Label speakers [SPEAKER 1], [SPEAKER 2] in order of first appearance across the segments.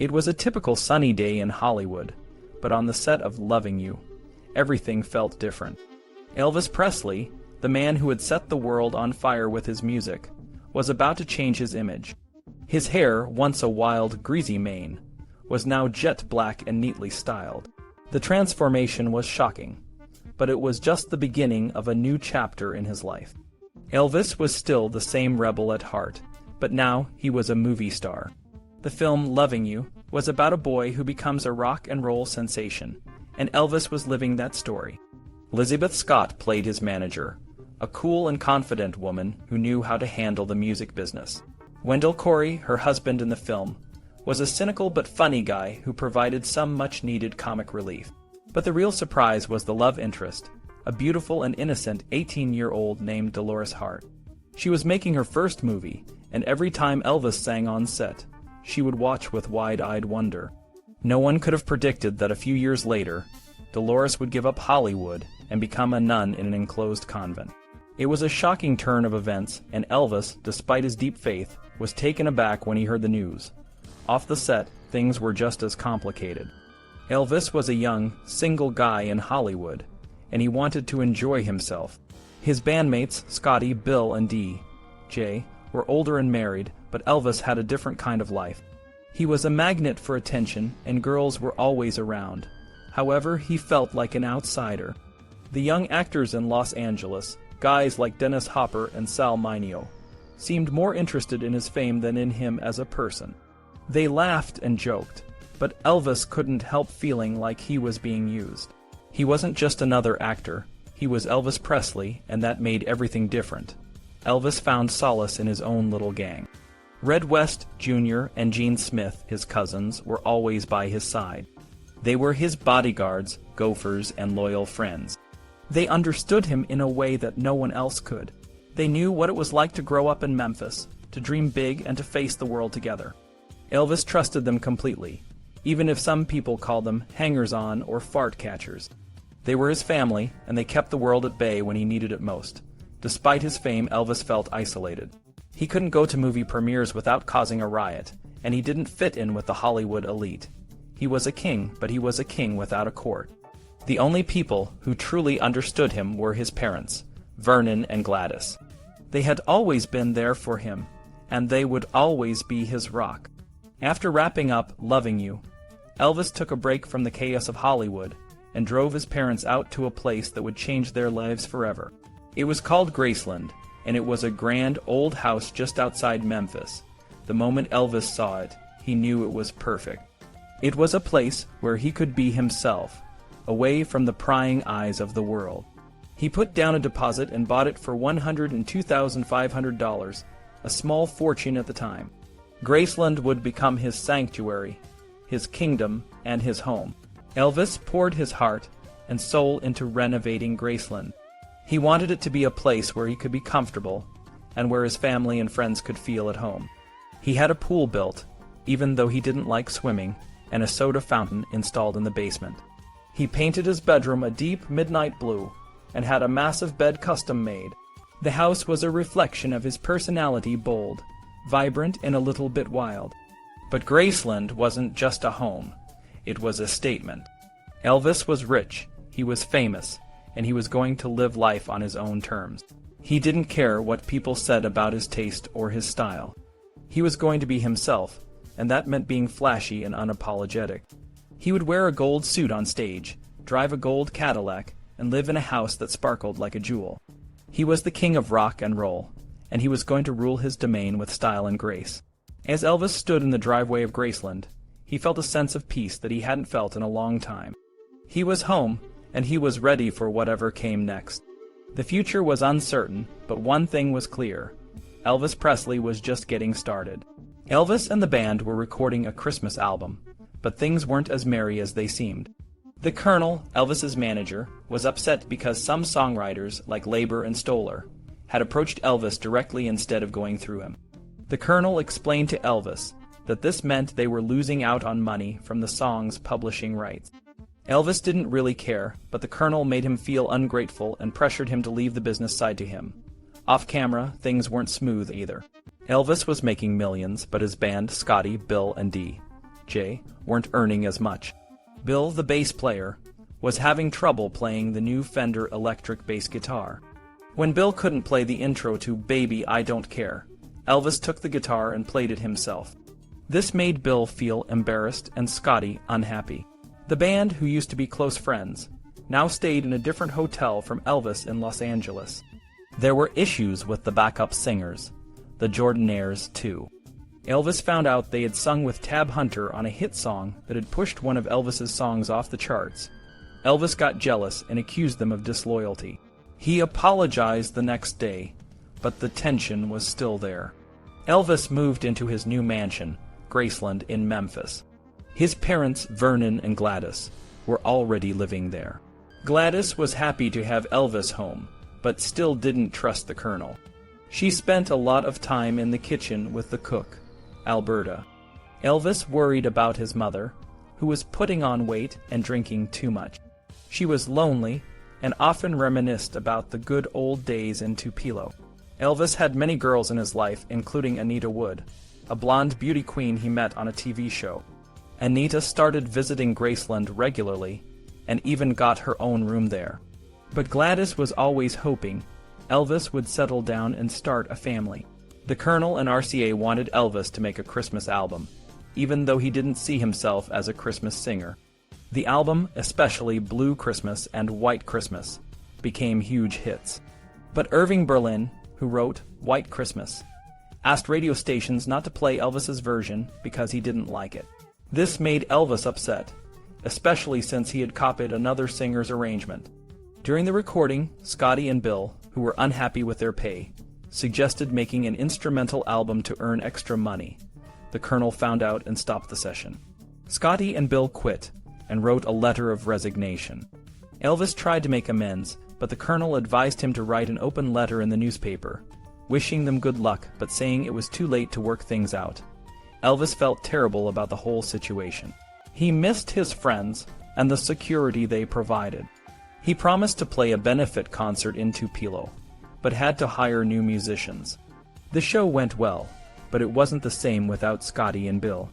[SPEAKER 1] It was a typical sunny day in Hollywood, but on the set of Loving You, everything felt different. Elvis Presley, the man who had set the world on fire with his music, was about to change his image. His hair, once a wild, greasy mane, was now jet black and neatly styled. The transformation was shocking, but it was just the beginning of a new chapter in his life. Elvis was still the same rebel at heart, but now he was a movie star. The film Loving You was about a boy who becomes a rock and roll sensation, and Elvis was living that story. Elizabeth Scott played his manager, a cool and confident woman who knew how to handle the music business. Wendell Corey, her husband in the film, was a cynical but funny guy who provided some much-needed comic relief. But the real surprise was the love interest, a beautiful and innocent 18-year-old named Dolores Hart. She was making her first movie, and every time Elvis sang on set, she would watch with wide-eyed wonder. No one could have predicted that a few years later, Dolores would give up Hollywood and become a nun in an enclosed convent. It was a shocking turn of events, and Elvis, despite his deep faith, was taken aback when he heard the news. Off the set, things were just as complicated. Elvis was a young, single guy in Hollywood, and he wanted to enjoy himself. His bandmates, Scotty, Bill, and Jay, were older and married, but Elvis had a different kind of life. He was a magnet for attention, and girls were always around. However, he felt like an outsider. The young actors in Los Angeles, guys like Dennis Hopper and Sal Mineo, seemed more interested in his fame than in him as a person. They laughed and joked, but Elvis couldn't help feeling like he was being used. He wasn't just another actor, he was Elvis Presley, and that made everything different. Elvis found solace in his own little gang. Red West Jr. and Gene Smith, his cousins, were always by his side. They were his bodyguards, gophers, and loyal friends. They understood him in a way that no one else could. They knew what it was like to grow up in Memphis, to dream big and to face the world together. Elvis trusted them completely, even if some people called them hangers-on or fart catchers. They were his family, and they kept the world at bay when he needed it most. Despite his fame, Elvis felt isolated. He couldn't go to movie premieres without causing a riot, and he didn't fit in with the Hollywood elite. He was a king, but he was a king without a court. The only people who truly understood him were his parents, Vernon and Gladys. They had always been there for him, and they would always be his rock. After wrapping up Loving You, Elvis took a break from the chaos of Hollywood and drove his parents out to a place that would change their lives forever. It was called Graceland, and it was a grand old house just outside Memphis. The moment Elvis saw it, he knew it was perfect. It was a place where he could be himself, away from the prying eyes of the world. He put down a deposit and bought it for $102,500, a small fortune at the time. Graceland would become his sanctuary, his kingdom, and his home. Elvis poured his heart and soul into renovating Graceland. He wanted it to be a place where he could be comfortable and where his family and friends could feel at home. He had a pool built, even though he didn't like swimming, and a soda fountain installed in the basement. He painted his bedroom a deep midnight blue and had a massive bed custom made. The house was a reflection of his personality, bold, vibrant, and a little bit wild. But Graceland wasn't just a home. It was a statement. Elvis was rich, he was famous, and he was going to live life on his own terms. He didn't care what people said about his taste or his style. He was going to be himself, and that meant being flashy and unapologetic. He would wear a gold suit on stage, drive a gold Cadillac, and live in a house that sparkled like a jewel. He was the king of rock and roll, and he was going to rule his domain with style and grace. As Elvis stood in the driveway of Graceland, he felt a sense of peace that he hadn't felt in a long time. He was home, and he was ready for whatever came next. The future was uncertain, but one thing was clear. Elvis Presley was just getting started. Elvis and the band were recording a Christmas album, but things weren't as merry as they seemed. The Colonel, Elvis's manager, was upset because some songwriters, like Leiber and Stoller, had approached Elvis directly instead of going through him. The Colonel explained to Elvis that this meant they were losing out on money from the song's publishing rights. Elvis didn't really care, but the Colonel made him feel ungrateful and pressured him to leave the business side to him. Off camera, things weren't smooth either. Elvis was making millions, but his band, Scotty, Bill, and J, weren't earning as much. Bill, the bass player, was having trouble playing the new Fender electric bass guitar. When Bill couldn't play the intro to Baby I Don't Care, Elvis took the guitar and played it himself. This made Bill feel embarrassed and Scotty unhappy. The band, who used to be close friends, now stayed in a different hotel from Elvis in Los Angeles. There were issues with the backup singers, the Jordanaires too. Elvis found out they had sung with Tab Hunter on a hit song that had pushed one of Elvis's songs off the charts. Elvis got jealous and accused them of disloyalty. He apologized the next day, but the tension was still there. Elvis moved into his new mansion, Graceland, in Memphis. His parents, Vernon and Gladys, were already living there. Gladys was happy to have Elvis home, but still didn't trust the Colonel. She spent a lot of time in the kitchen with the cook, Alberta. Elvis worried about his mother, who was putting on weight and drinking too much. She was lonely and often reminisced about the good old days in Tupelo. Elvis had many girls in his life, including Anita Wood, a blonde beauty queen he met on a TV show. Anita started visiting Graceland regularly and even got her own room there. But Gladys was always hoping Elvis would settle down and start a family. The Colonel and RCA wanted Elvis to make a Christmas album, even though he didn't see himself as a Christmas singer. The album, especially Blue Christmas and White Christmas, became huge hits. But Irving Berlin, who wrote White Christmas, asked radio stations not to play Elvis's version because he didn't like it. This made Elvis upset, especially since he had copied another singer's arrangement. During the recording, Scotty and Bill, who were unhappy with their pay, suggested making an instrumental album to earn extra money. The Colonel found out and stopped the session. Scotty and Bill quit and wrote a letter of resignation. Elvis tried to make amends, but the Colonel advised him to write an open letter in the newspaper, wishing them good luck but saying it was too late to work things out. Elvis felt terrible about the whole situation. He missed his friends and the security they provided. He promised to play a benefit concert in Tupelo, but had to hire new musicians. The show went well, but it wasn't the same without Scotty and Bill.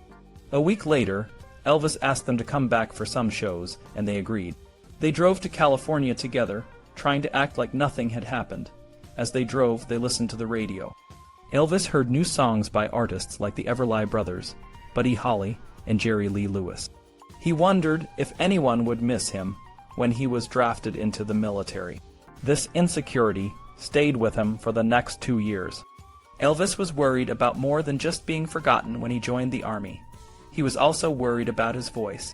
[SPEAKER 1] A week later, Elvis asked them to come back for some shows, and they agreed. They drove to California together, trying to act like nothing had happened. As they drove, they listened to the radio. Elvis heard new songs by artists like the Everly Brothers, Buddy Holly, and Jerry Lee Lewis. He wondered if anyone would miss him when he was drafted into the military. This insecurity stayed with him for the next 2 years. Elvis was worried about more than just being forgotten when he joined the army. He was also worried about his voice.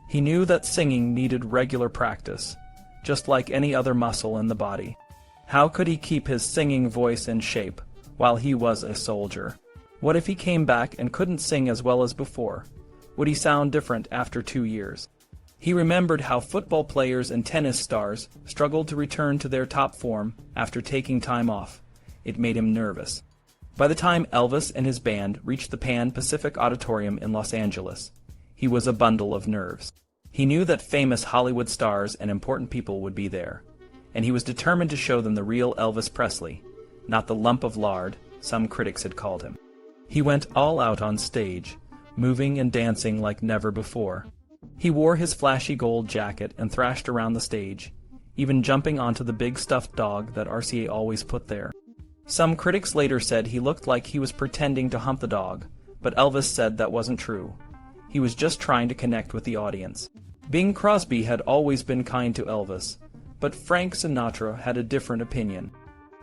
[SPEAKER 1] He knew that singing needed regular practice, just like any other muscle in the body. How could he keep his singing voice in shape while he was a soldier? What if he came back and couldn't sing as well as before? Would he sound different after 2 years? He remembered how football players and tennis stars struggled to return to their top form after taking time off. It made him nervous. By the time Elvis and his band reached the Pan Pacific Auditorium in Los Angeles, he was a bundle of nerves. He knew that famous Hollywood stars and important people would be there, and he was determined to show them the real Elvis Presley, not the lump of lard some critics had called him. He went all out on stage, moving and dancing like never before. He wore his flashy gold jacket and thrashed around the stage, even jumping onto the big stuffed dog that RCA always put there. Some critics later said he looked like he was pretending to hump the dog, but Elvis said that wasn't true. He was just trying to connect with the audience. Bing Crosby had always been kind to Elvis, but Frank Sinatra had a different opinion.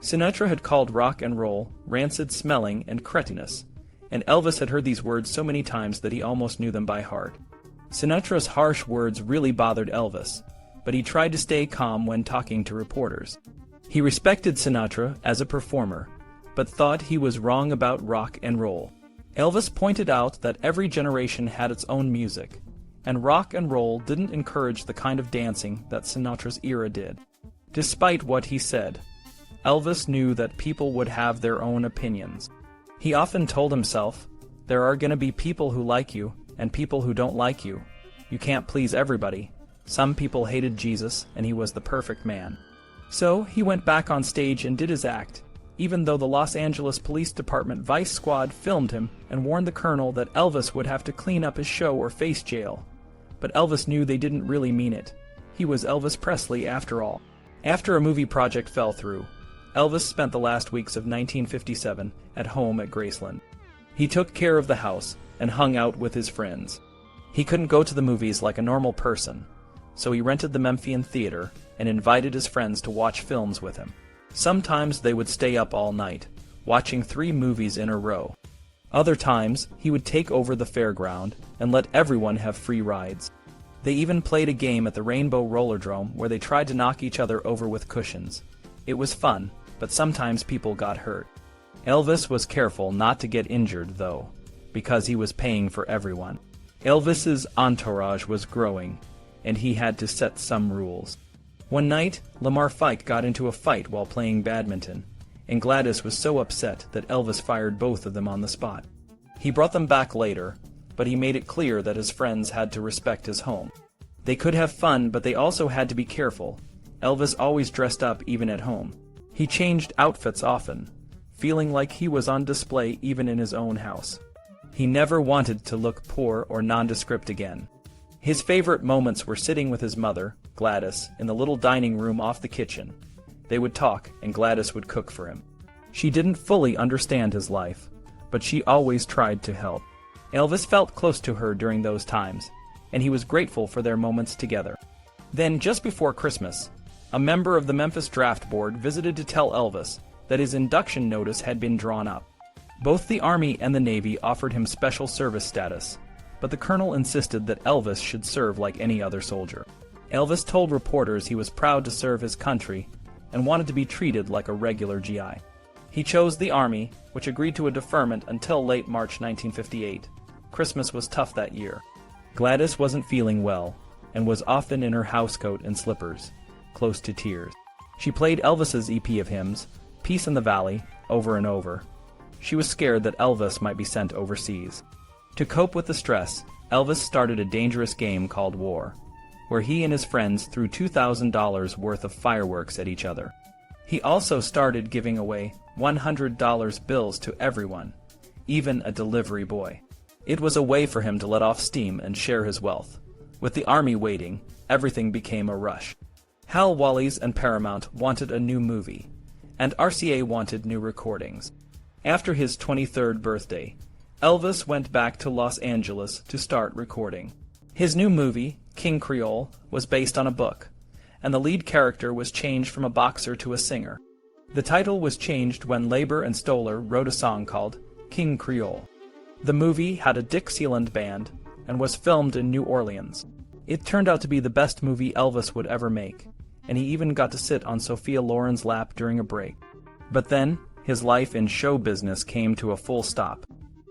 [SPEAKER 1] Sinatra had called rock and roll rancid smelling and cretinous, and Elvis had heard these words so many times that he almost knew them by heart. Sinatra's harsh words really bothered Elvis, but he tried to stay calm when talking to reporters. He respected Sinatra as a performer, but thought he was wrong about rock and roll. Elvis pointed out that every generation had its own music, and rock and roll didn't encourage the kind of dancing that Sinatra's era did. Despite what he said, Elvis knew that people would have their own opinions. He often told himself, "There are going to be people who like you, and people who don't like you. You can't please everybody." Some people hated Jesus, and he was the perfect man. So he went back on stage and did his act, even though the Los Angeles Police Department Vice Squad filmed him and warned the colonel that Elvis would have to clean up his show or face jail. But Elvis knew they didn't really mean it. He was Elvis Presley after all. After a movie project fell through, Elvis spent the last weeks of 1957 at home at Graceland. He took care of the house and hung out with his friends. He couldn't go to the movies like a normal person, so he rented the Memphian Theater and invited his friends to watch films with him. Sometimes they would stay up all night, watching 3 movies in a row. Other times, he would take over the fairground and let everyone have free rides. They even played a game at the Rainbow Rollerdrome where they tried to knock each other over with cushions. It was fun, but sometimes people got hurt. Elvis was careful not to get injured, though, because he was paying for everyone. Elvis's entourage was growing, and he had to set some rules. One night, Lamar Fike got into a fight while playing badminton, and Gladys was so upset that Elvis fired both of them on the spot. He brought them back later, but he made it clear that his friends had to respect his home. They could have fun, but they also had to be careful. Elvis always dressed up even at home. He changed outfits often, feeling like he was on display even in his own house. He never wanted to look poor or nondescript again. His favorite moments were sitting with his mother, Gladys, in the little dining room off the kitchen. They would talk, and Gladys would cook for him. She didn't fully understand his life, but she always tried to help. Elvis felt close to her during those times, and he was grateful for their moments together. Then, just before Christmas, a member of the Memphis Draft Board visited to tell Elvis that his induction notice had been drawn up. Both the Army and the Navy offered him special service status, but the colonel insisted that Elvis should serve like any other soldier. Elvis told reporters he was proud to serve his country and wanted to be treated like a regular GI. He chose the Army, which agreed to a deferment until late March 1958. Christmas was tough that year. Gladys wasn't feeling well and was often in her housecoat and slippers, close to tears. She played Elvis's EP of hymns, Peace in the Valley, over and over. She was scared that Elvis might be sent overseas. To cope with the stress, Elvis started a dangerous game called War, where he and his friends threw $2,000 worth of fireworks at each other. He also started giving away $100 bills to everyone, even a delivery boy. It was a way for him to let off steam and share his wealth. With the Army waiting, everything became a rush. Hal Wallis and Paramount wanted a new movie, and RCA wanted new recordings. After his 23rd birthday, Elvis went back to Los Angeles to start recording. His new movie, King Creole, was based on a book, and the lead character was changed from a boxer to a singer. The title was changed when Leiber and Stoller wrote a song called King Creole. The movie had a Dixieland band and was filmed in New Orleans. It turned out to be the best movie Elvis would ever make, and he even got to sit on Sophia Loren's lap during a break. But then, his life in show business came to a full stop.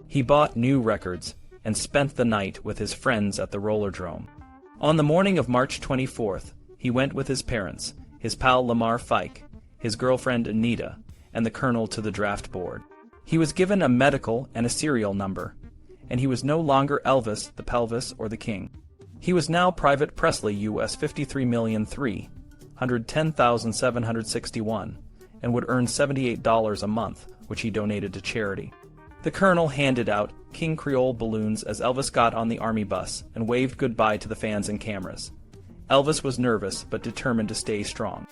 [SPEAKER 1] He bought new records and spent the night with his friends at the Rollerdrome. On the morning of March 24th, he went with his parents, his pal Lamar Fike, his girlfriend Anita, and the colonel to the draft board. He was given a medical and a serial number, and he was no longer Elvis, the Pelvis, or the King. He was now Private Presley U.S. 53,110,761, and would earn $78 a month, which he donated to charity. The colonel handed out King Creole balloons as Elvis got on the Army bus and waved goodbye to the fans and cameras. Elvis was nervous but determined to stay strong.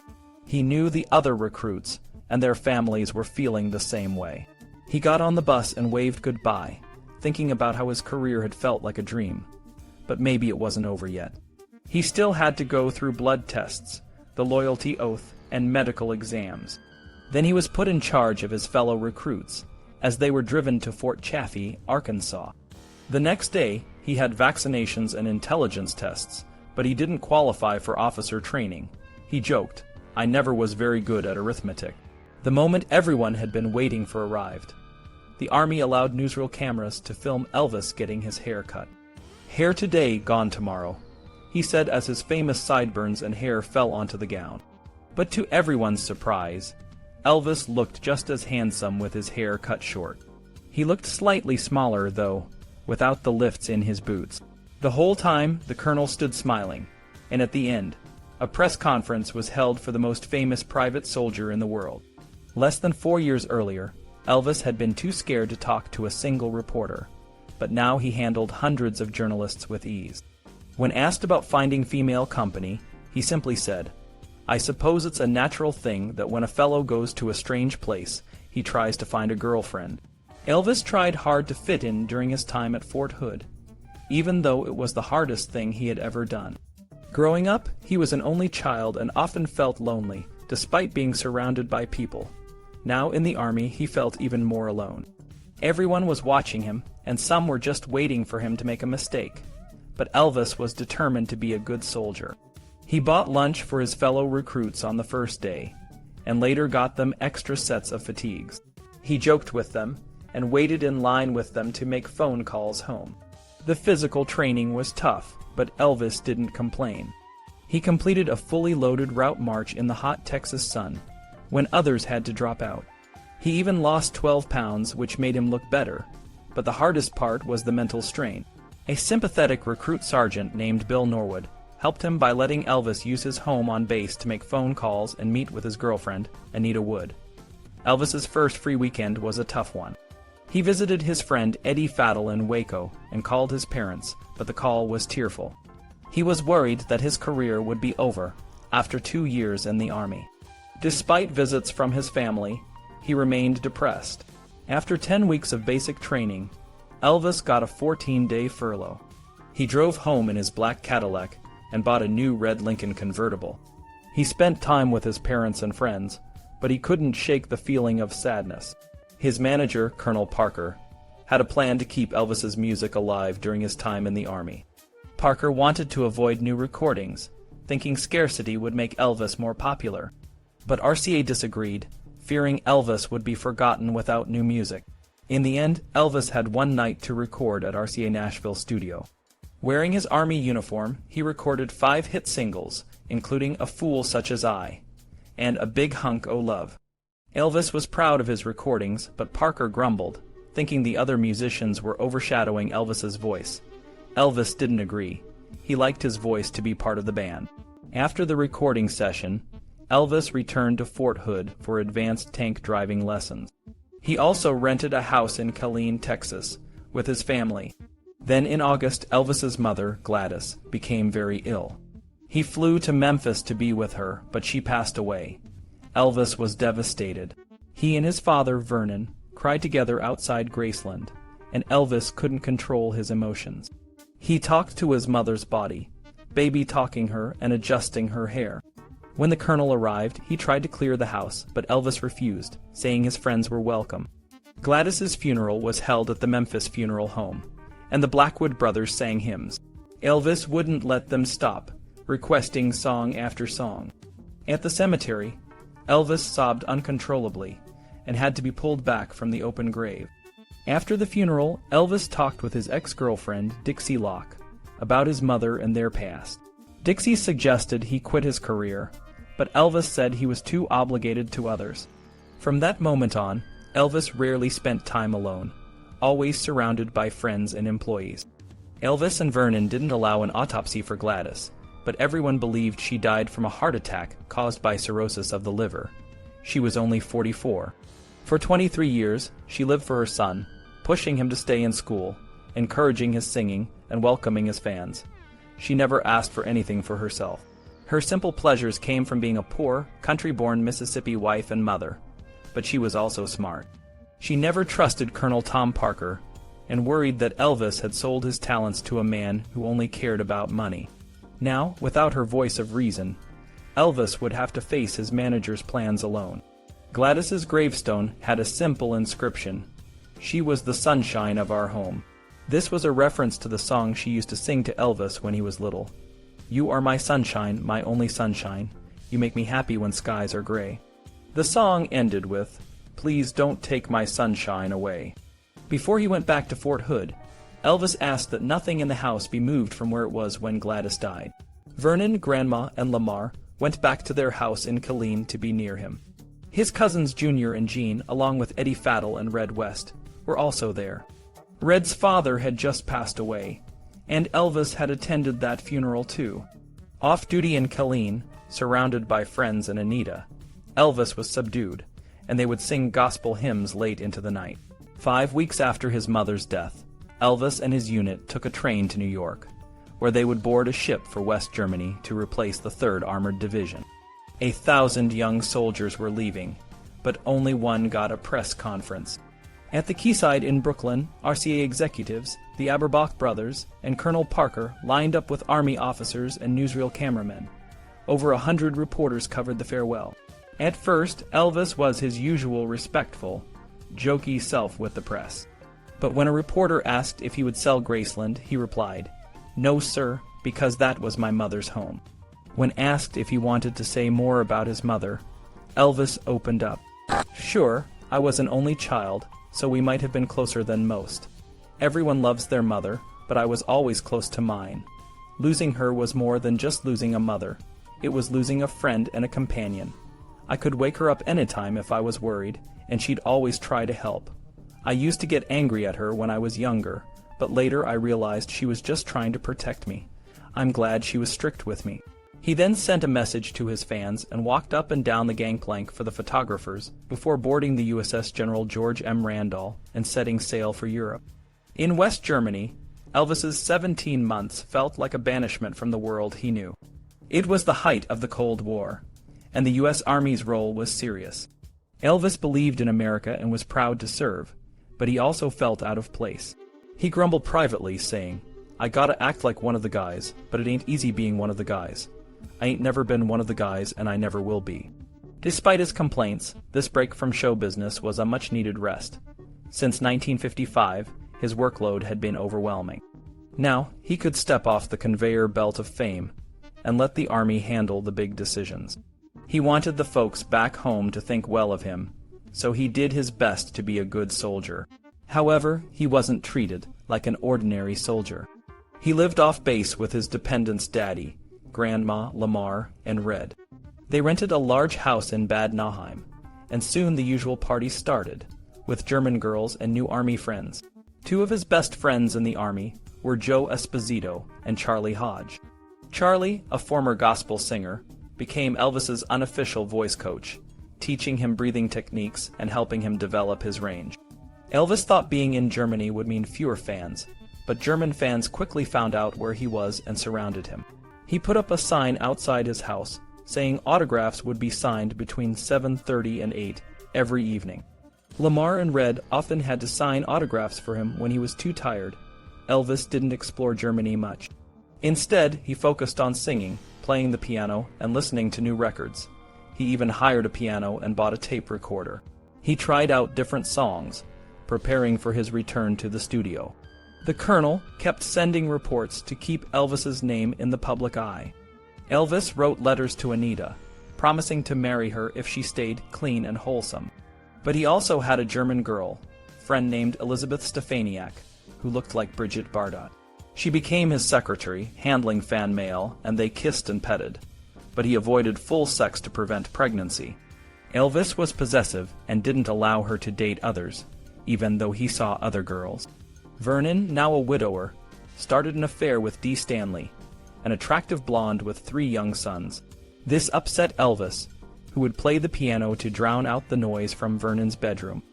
[SPEAKER 1] He knew the other recruits and their families were feeling the same way. He got on the bus and waved goodbye, thinking about how his career had felt like a dream. But maybe it wasn't over yet. He still had to go through blood tests, the loyalty oath, and medical exams. Then he was put in charge of his fellow recruits, as they were driven to Fort Chaffee, Arkansas. The next day, he had vaccinations and intelligence tests, but he didn't qualify for officer training. He joked, "I never was very good at arithmetic." The moment everyone had been waiting for arrived. The Army allowed newsreel cameras to film Elvis getting his hair cut. "Hair today, gone tomorrow," he said as his famous sideburns and hair fell onto the gown. But to everyone's surprise, Elvis looked just as handsome with his hair cut short. He looked slightly smaller, though, without the lifts in his boots. The whole time, the colonel stood smiling, and at the end, a press conference was held for the most famous private soldier in the world. Less than 4 years earlier, Elvis had been too scared to talk to a single reporter, but now he handled hundreds of journalists with ease. When asked about finding female company, he simply said, "I suppose it's a natural thing that when a fellow goes to a strange place, he tries to find a girlfriend." Elvis tried hard to fit in during his time at Fort Hood, even though it was the hardest thing he had ever done. Growing up, he was an only child and often felt lonely, despite being surrounded by people. Now in the Army, he felt even more alone. Everyone was watching him, and some were just waiting for him to make a mistake. But Elvis was determined to be a good soldier. He bought lunch for his fellow recruits on the first day, and later got them extra sets of fatigues. He joked with them, and waited in line with them to make phone calls home. The physical training was tough, but Elvis didn't complain. He completed a fully loaded route march in the hot Texas sun, when others had to drop out. He even lost 12 pounds, which made him look better, but the hardest part was the mental strain. A sympathetic recruit sergeant named Bill Norwood helped him by letting Elvis use his home on base to make phone calls and meet with his girlfriend, Anita Wood. Elvis's first free weekend was a tough one. He visited his friend Eddie Faddle in Waco and called his parents, but the call was tearful. He was worried that his career would be over after 2 years in the Army. Despite visits from his family, he remained depressed. After 10 weeks of basic training, Elvis got a 14-day furlough. He drove home in his black Cadillac and bought a new red Lincoln convertible. He spent time with his parents and friends, but he couldn't shake the feeling of sadness. His manager, Colonel Parker, had a plan to keep Elvis's music alive during his time in the Army. Parker wanted to avoid new recordings, thinking scarcity would make Elvis more popular. But RCA disagreed, fearing Elvis would be forgotten without new music. In the end, Elvis had one night to record at RCA Nashville studio. Wearing his Army uniform, he recorded 5 hit singles, including A Fool Such As I and A Big Hunk O' Love. Elvis was proud of his recordings, but Parker grumbled, thinking the other musicians were overshadowing Elvis's voice. Elvis didn't agree. He liked his voice to be part of the band. After the recording session, Elvis returned to Fort Hood for advanced tank driving lessons. He also rented a house in Killeen, Texas, with his family. Then in August, Elvis's mother, Gladys, became very ill. He flew to Memphis to be with her, but she passed away. Elvis was devastated. He and his father, Vernon, cried together outside Graceland, and Elvis couldn't control his emotions. He talked to his mother's body, baby-talking her and adjusting her hair. When the colonel arrived, he tried to clear the house, but Elvis refused, saying his friends were welcome. Gladys's funeral was held at the Memphis Funeral Home, and the Blackwood brothers sang hymns. Elvis wouldn't let them stop, requesting song after song. At the cemetery, Elvis sobbed uncontrollably and had to be pulled back from the open grave. After the funeral, Elvis talked with his ex-girlfriend, Dixie Locke, about his mother and their past. Dixie suggested he quit his career, but Elvis said he was too obligated to others. From that moment on, Elvis rarely spent time alone, always surrounded by friends and employees. Elvis and Vernon didn't allow an autopsy for Gladys, but everyone believed she died from a heart attack caused by cirrhosis of the liver. She was only 44. For 23 years, she lived for her son, pushing him to stay in school, encouraging his singing, and welcoming his fans. She never asked for anything for herself. Her simple pleasures came from being a poor, country-born Mississippi wife and mother, but she was also smart. She never trusted Colonel Tom Parker and worried that Elvis had sold his talents to a man who only cared about money. Now, without her voice of reason, Elvis would have to face his manager's plans alone. Gladys's gravestone had a simple inscription: "She was the sunshine of our home." This was a reference to the song she used to sing to Elvis when he was little. "You are my sunshine, my only sunshine. You make me happy when skies are gray." The song ended with, "Please don't take my sunshine away." Before he went back to Fort Hood, Elvis asked that nothing in the house be moved from where it was when Gladys died. Vernon, Grandma, and Lamar went back to their house in Killeen to be near him. His cousins Junior and Jean, along with Eddie Faddle and Red West, were also there. Red's father had just passed away, and Elvis had attended that funeral too. Off duty in Killeen, surrounded by friends and Anita, Elvis was subdued, and they would sing gospel hymns late into the night. 5 weeks after his mother's death, Elvis and his unit took a train to New York, where they would board a ship for West Germany to replace the 3rd Armored Division. 1,000 young soldiers were leaving, but only one got a press conference. At the quayside in Brooklyn, RCA executives, the Aberbach brothers, and Colonel Parker lined up with Army officers and newsreel cameramen. Over 100 reporters covered the farewell. At first, Elvis was his usual respectful, jokey self with the press. But when a reporter asked if he would sell Graceland, he replied, "No, sir, because that was my mother's home." When asked if he wanted to say more about his mother, Elvis opened up. "Sure, I was an only child, so we might have been closer than most. Everyone loves their mother, but I was always close to mine. Losing her was more than just losing a mother. It was losing a friend and a companion. I could wake her up anytime if I was worried, and she'd always try to help. I used to get angry at her when I was younger, but later I realized she was just trying to protect me. I'm glad she was strict with me." He then sent a message to his fans and walked up and down the gangplank for the photographers before boarding the USS General George M. Randall and setting sail for Europe. In West Germany, Elvis's 17 months felt like a banishment from the world he knew. It was the height of the Cold War, and the U.S. Army's role was serious. Elvis believed in America and was proud to serve, but he also felt out of place. He grumbled privately, saying, "I gotta act like one of the guys, but it ain't easy being one of the guys. I ain't never been one of the guys, and I never will be." Despite his complaints, this break from show business was a much-needed rest. Since 1955, his workload had been overwhelming. Now, he could step off the conveyor belt of fame and let the Army handle the big decisions. He wanted the folks back home to think well of him, so he did his best to be a good soldier. However, he wasn't treated like an ordinary soldier. He lived off base with his dependents' daddy, Grandma, Lamar, and Red. They rented a large house in Bad Nauheim, and soon the usual party started, with German girls and new Army friends. 2 of his best friends in the Army were Joe Esposito and Charlie Hodge. Charlie, a former gospel singer, became Elvis's unofficial voice coach, teaching him breathing techniques and helping him develop his range. Elvis thought being in Germany would mean fewer fans, but German fans quickly found out where he was and surrounded him. He put up a sign outside his house saying autographs would be signed between 7:30 and 8 every evening. Lamar and Red often had to sign autographs for him when he was too tired. Elvis didn't explore Germany much. Instead, he focused on singing, playing the piano, and listening to new records. He even hired a piano and bought a tape recorder. He tried out different songs, preparing for his return to the studio. The Colonel kept sending reports to keep Elvis's name in the public eye. Elvis wrote letters to Anita, promising to marry her if she stayed clean and wholesome. But he also had a German girl, friend named Elizabeth Stefaniak, who looked like Bridget Bardot. She became his secretary, handling fan mail, and they kissed and petted. But he avoided full sex to prevent pregnancy. Elvis was possessive and didn't allow her to date others, even though he saw other girls. Vernon, now a widower, started an affair with Dee Stanley, an attractive blonde with 3 young sons. This upset Elvis, who would play the piano to drown out the noise from Vernon's bedroom.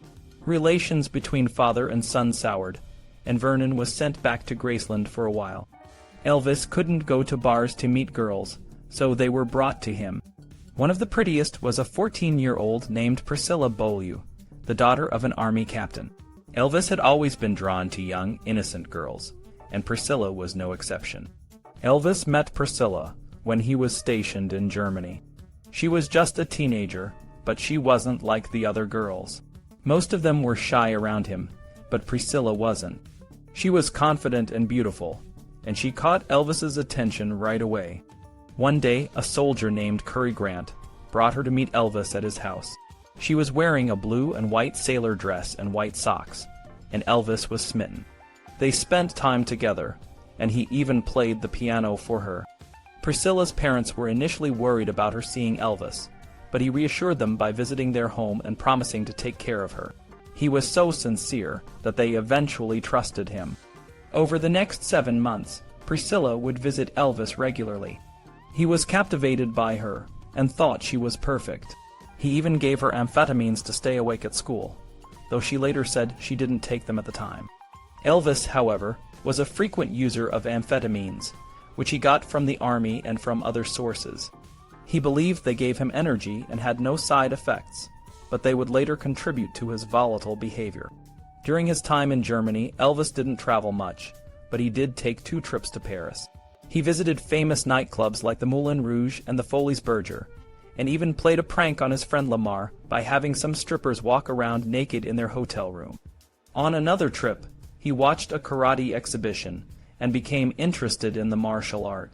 [SPEAKER 1] Relations between father and son soured, and Vernon was sent back to Graceland for a while. Elvis couldn't go to bars to meet girls, so they were brought to him. One of the prettiest was a 14-year-old named Priscilla Beaulieu, the daughter of an Army captain. Elvis had always been drawn to young, innocent girls, and Priscilla was no exception. Elvis met Priscilla when he was stationed in Germany. She was just a teenager, but she wasn't like the other girls. Most of them were shy around him, but Priscilla wasn't. She was confident and beautiful, and she caught Elvis's attention right away. One day, a soldier named Curry Grant brought her to meet Elvis at his house. She was wearing a blue and white sailor dress and white socks, and Elvis was smitten. They spent time together, and he even played the piano for her. Priscilla's parents were initially worried about her seeing Elvis, but he reassured them by visiting their home and promising to take care of her. He was so sincere that they eventually trusted him. Over the next 7 months, Priscilla would visit Elvis regularly. He was captivated by her and thought she was perfect. He even gave her amphetamines to stay awake at school, though she later said she didn't take them at the time. Elvis, however, was a frequent user of amphetamines, which he got from the army and from other sources. He believed they gave him energy and had no side effects, but they would later contribute to his volatile behavior. During his time in Germany, Elvis didn't travel much, but he did take 2 trips to Paris. He visited famous nightclubs like the Moulin Rouge and the Folies Bergère, and even played a prank on his friend Lamar by having some strippers walk around naked in their hotel room. On another trip, he watched a karate exhibition and became interested in the martial art.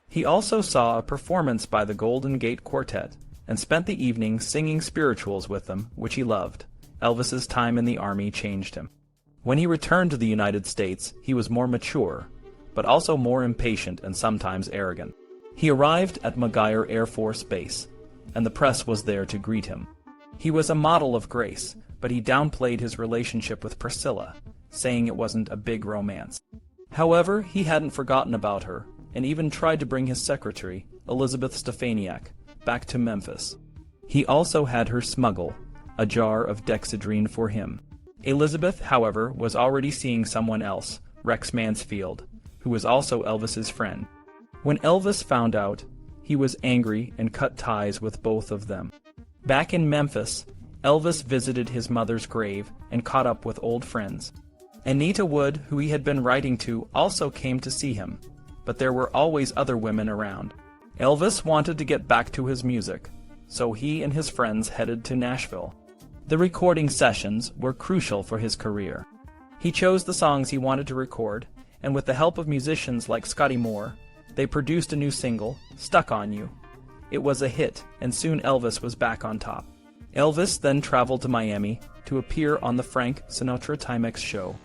[SPEAKER 1] He also saw a performance by the Golden Gate Quartet and spent the evening singing spirituals with them, which he loved. Elvis's time in the army changed him. When he returned to the United States, he was more mature, but also more impatient and sometimes arrogant. He arrived at McGuire Air Force Base, and the press was there to greet him. He was a model of grace, but he downplayed his relationship with Priscilla, saying it wasn't a big romance. However, he hadn't forgotten about her, and even tried to bring his secretary, Elizabeth Stefaniak, back to Memphis. He also had her smuggle a jar of dexedrine for him. Elizabeth, however, was already seeing someone else, Rex Mansfield, who was also Elvis's friend. When Elvis found out, he was angry and cut ties with both of them. Back in Memphis, Elvis visited his mother's grave and caught up with old friends. Anita Wood, who he had been writing to, also came to see him, but there were always other women around. Elvis wanted to get back to his music, so he and his friends headed to Nashville. The recording sessions were crucial for his career. He chose the songs he wanted to record, and with the help of musicians like Scotty Moore, they produced a new single, Stuck on You. It was a hit, and soon Elvis was back on top. Elvis then traveled to Miami to appear on the Frank Sinatra Timex show.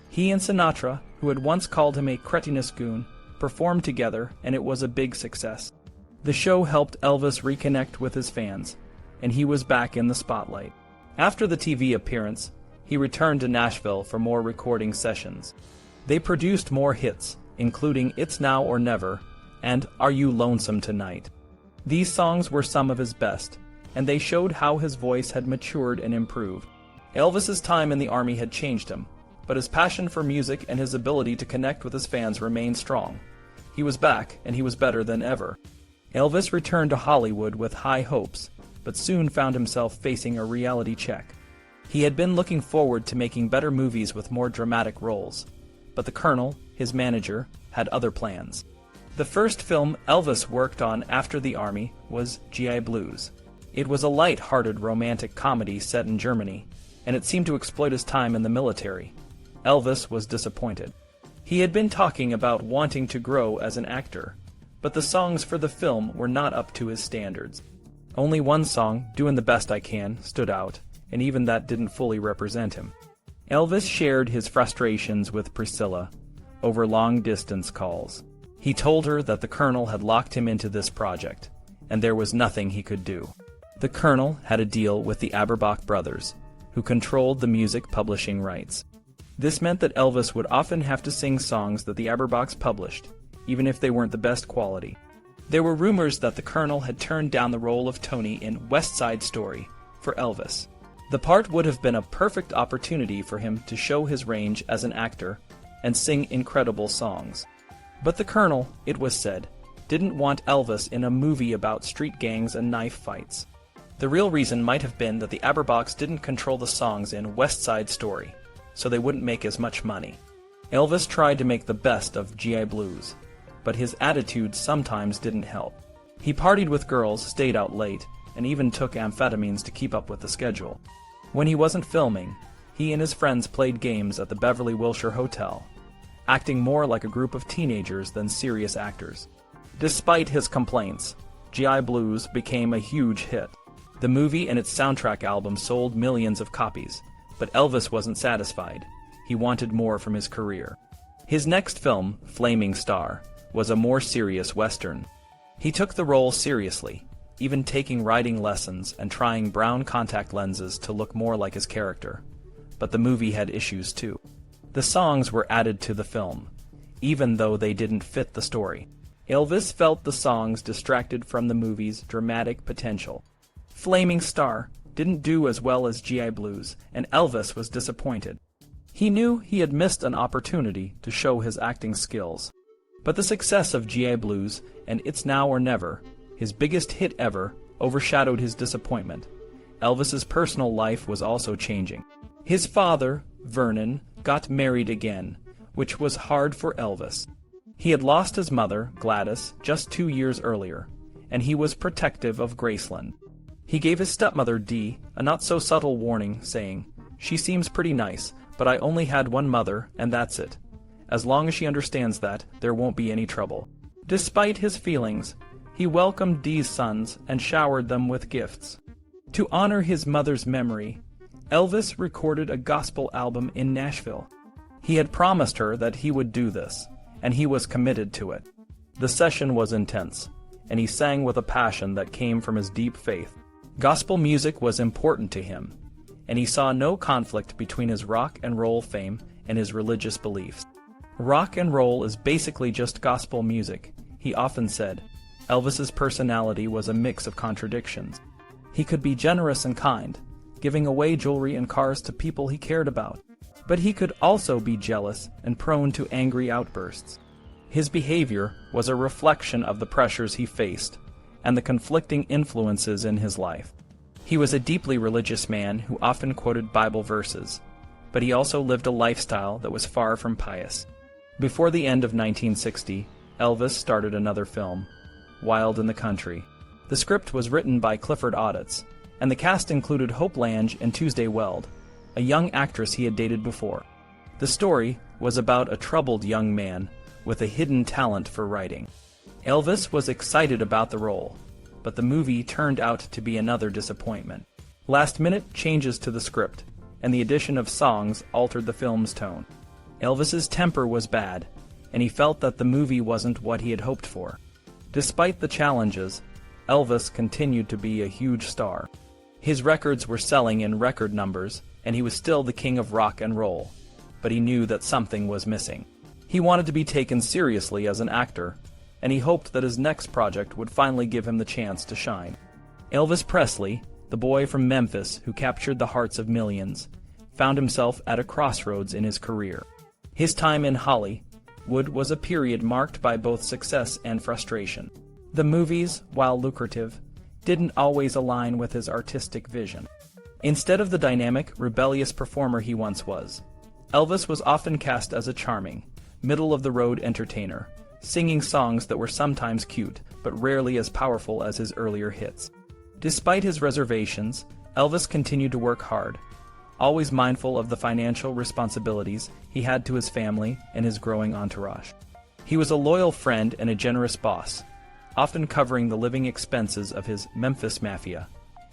[SPEAKER 1] He and Sinatra, who had once called him a cretinous goon, performed together, and it was a big success. The show helped Elvis reconnect with his fans, and he was back in the spotlight. After the TV appearance, he returned to Nashville for more recording sessions. They produced more hits, including It's Now or Never and Are You Lonesome Tonight? These songs were some of his best, and they showed how his voice had matured and improved. Elvis's time in the army had changed him, but his passion for music and his ability to connect with his fans remained strong. He was back, and he was better than ever. Elvis returned to Hollywood with high hopes, but soon found himself facing a reality check. He had been looking forward to making better movies with more dramatic roles, but the Colonel, his manager, had other plans. The first film Elvis worked on after the army was G.I. Blues. It was a light-hearted romantic comedy set in Germany, and it seemed to exploit his time in the military. Elvis was disappointed. He had been talking about wanting to grow as an actor, but the songs for the film were not up to his standards. Only one song, Doin' the Best I Can, stood out, and even that didn't fully represent him. Elvis shared his frustrations with Priscilla over long-distance calls. He told her that the Colonel had locked him into this project, and there was nothing he could do. The Colonel had a deal with the Aberbach brothers, who controlled the music publishing rights. This meant that Elvis would often have to sing songs that the Aberbachs published, even if they weren't the best quality. There were rumors that the Colonel had turned down the role of Tony in West Side Story for Elvis. The part would have been a perfect opportunity for him to show his range as an actor and sing incredible songs. But the Colonel, it was said, didn't want Elvis in a movie about street gangs and knife fights. The real reason might have been that the Aberbachs didn't control the songs in West Side Story, so they wouldn't make as much money. Elvis tried to make the best of G.I. Blues, but his attitude sometimes didn't help. He partied with girls, stayed out late, and even took amphetamines to keep up with the schedule. When he wasn't filming, he and his friends played games at the Beverly Wilshire Hotel, acting more like a group of teenagers than serious actors. Despite his complaints, G.I. Blues became a huge hit. The movie and its soundtrack album sold millions of copies, but Elvis wasn't satisfied. He wanted more from his career. His next film, Flaming Star, was a more serious Western. He took the role seriously, even taking writing lessons and trying brown contact lenses to look more like his character. But the movie had issues too. The songs were added to the film, even though they didn't fit the story. Elvis felt the songs distracted from the movie's dramatic potential. Flaming Star didn't do as well as GI Blues, and Elvis was disappointed. He knew he had missed an opportunity to show his acting skills. But the success of GI Blues and It's Now or Never, his biggest hit ever, overshadowed his disappointment. Elvis's personal life was also changing. His father, Vernon, got married again, which was hard for Elvis. He had lost his mother, Gladys, just 2 years earlier, and he was protective of Graceland. He gave his stepmother, Dee, a not-so-subtle warning, saying, "She seems pretty nice, but I only had one mother, and that's it. As long as she understands that, there won't be any trouble." Despite his feelings, he welcomed Dee's sons and showered them with gifts. To honor his mother's memory, Elvis recorded a gospel album in Nashville. He had promised her that he would do this, and he was committed to it. The session was intense, and he sang with a passion that came from his deep faith. Gospel music was important to him, and he saw no conflict between his rock and roll fame and his religious beliefs. "Rock and roll is basically just gospel music," he often said. Elvis's personality was a mix of contradictions. He could be generous and kind, giving away jewelry and cars to people he cared about. But he could also be jealous and prone to angry outbursts. His behavior was a reflection of the pressures he faced and the conflicting influences in his life. He was a deeply religious man who often quoted Bible verses, but he also lived a lifestyle that was far from pious. Before the end of 1960, Elvis started another film, Wild in the Country. The script was written by Clifford Odets, and the cast included Hope Lange and Tuesday Weld, a young actress he had dated before. The story was about a troubled young man with a hidden talent for writing. Elvis was excited about the role, but the movie turned out to be another disappointment. Last-minute changes to the script and the addition of songs altered the film's tone. Elvis's temper was bad, and he felt that the movie wasn't what he had hoped for. Despite the challenges, Elvis continued to be a huge star. His records were selling in record numbers, and he was still the king of rock and roll, but he knew that something was missing. He wanted to be taken seriously as an actor, and he hoped that his next project would finally give him the chance to shine. Elvis Presley, the boy from Memphis who captured the hearts of millions, found himself at a crossroads in his career. His time in Hollywood was a period marked by both success and frustration. The movies, while lucrative, didn't always align with his artistic vision. Instead of the dynamic, rebellious performer he once was, Elvis was often cast as a charming, middle-of-the-road entertainer, singing songs that were sometimes cute, but rarely as powerful as his earlier hits. Despite his reservations, Elvis continued to work hard, always mindful of the financial responsibilities he had to his family and his growing entourage. He was a loyal friend and a generous boss, often covering the living expenses of his Memphis mafia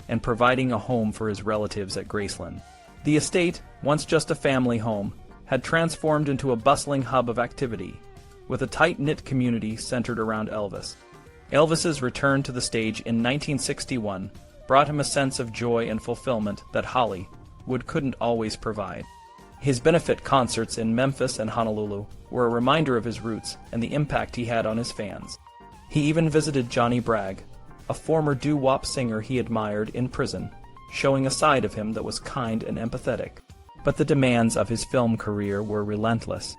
[SPEAKER 1] and providing a home for his relatives at Graceland. The estate, once just a family home, had transformed into a bustling hub of activity, with a tight-knit community centered around Elvis. Elvis's return to the stage in 1961 brought him a sense of joy and fulfillment that Hollywood couldn't always provide. His benefit concerts in Memphis and Honolulu were a reminder of his roots and the impact he had on his fans. He even visited Johnny Bragg, a former doo-wop singer he admired in prison, showing a side of him that was kind and empathetic. But the demands of his film career were relentless.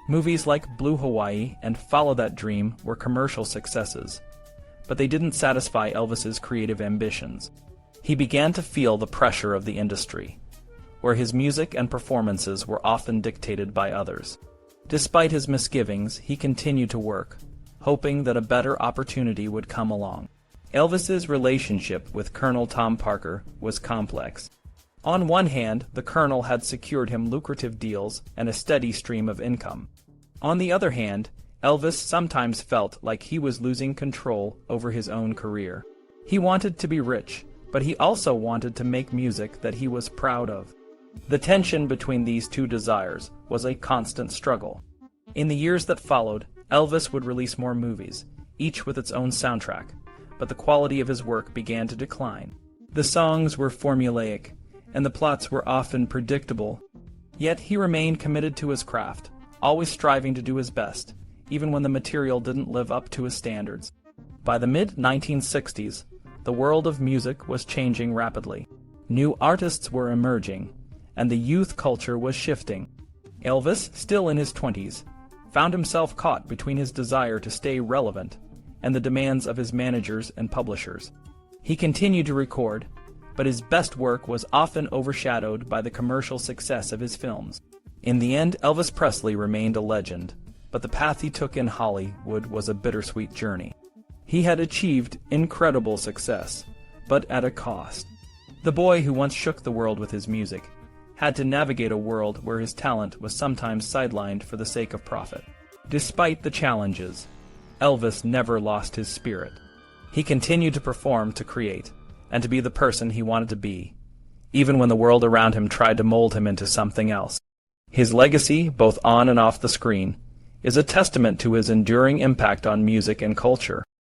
[SPEAKER 1] Movies like Blue Hawaii and Follow That Dream were commercial successes, but they didn't satisfy Elvis's creative ambitions. He began to feel the pressure of the industry, where his music and performances were often dictated by others. Despite his misgivings, he continued to work, hoping that a better opportunity would come along. Elvis's relationship with Colonel Tom Parker was complex. On one hand, the Colonel had secured him lucrative deals and a steady stream of income. On the other hand, Elvis sometimes felt like he was losing control over his own career. He wanted to be rich, but he also wanted to make music that he was proud of. The tension between these two desires was a constant struggle. In the years that followed, Elvis would release more movies, each with its own soundtrack, but the quality of his work began to decline. The songs were formulaic, and the plots were often predictable. Yet he remained committed to his craft, always striving to do his best, even when the material didn't live up to his standards. By the mid-1960s, the world of music was changing rapidly. New artists were emerging, and the youth culture was shifting. Elvis, still in his 20s, found himself caught between his desire to stay relevant and the demands of his managers and publishers. He continued to record, but his best work was often overshadowed by the commercial success of his films. In the end, Elvis Presley remained a legend, but the path he took in Hollywood was a bittersweet journey. He had achieved incredible success, but at a cost. The boy who once shook the world with his music had to navigate a world where his talent was sometimes sidelined for the sake of profit. Despite the challenges, Elvis never lost his spirit. He continued to perform, to create, and to be the person he wanted to be, even when the world around him tried to mold him into something else. His legacy, both on and off the screen, is a testament to his enduring impact on music and culture.